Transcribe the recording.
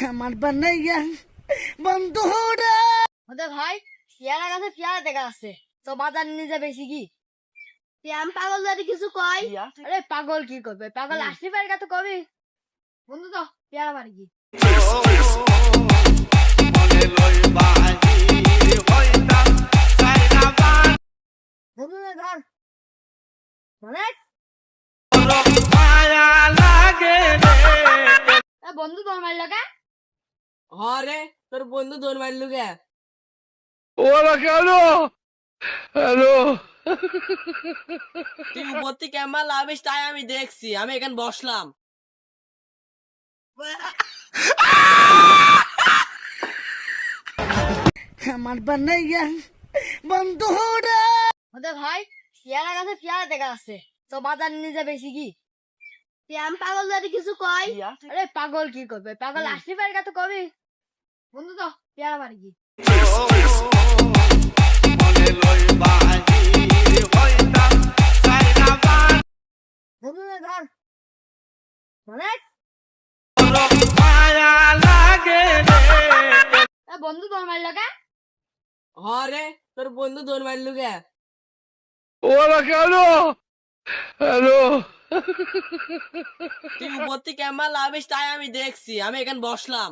আমার বানাইয়া বন্ধুরা ওদের ভাই পেয়ারা গাছে পেয়ারা দেখা আছে তো বাজার নিয়ে যাবে কি আমি পাগল যদি কিছু কয় আরে পাগল কি করবে পাগল আসতে পারে তো কবি বন্ধু তো পেয়ারা বাড়ি কি বন্ধু না ধর মানে বন্ধু তোর মারল কে হরে তোর বন্ধু দৌড় মারলু কে ওরা কেন হ্যালো তুই উপর থেকে কেমন লাভিস তাই আমি দেখছি আমি এখানে বসলাম আমার বানাইয়া বন্ধুরা ওদের ভাই পেয়ারা গাছে পেয়ারা দেখা আছে তো বাজার নিয়ে যাবে কি আমি পাগল যদি কিছু কয় আরে পাগল কি করবে পাগল আসতে পারে তো কবি বন্ধু তো পেয়ারা বাড়ি কি বন্ধু না ধর মানে বন্ধু তোর মারল কে হরে তোর বন্ধু দৌড় মারলু কে ওরা কেন হ্যালো তুই উপর থেকে কেমন লাভিস তাই আমি দেখছি আমি এখানে বসলাম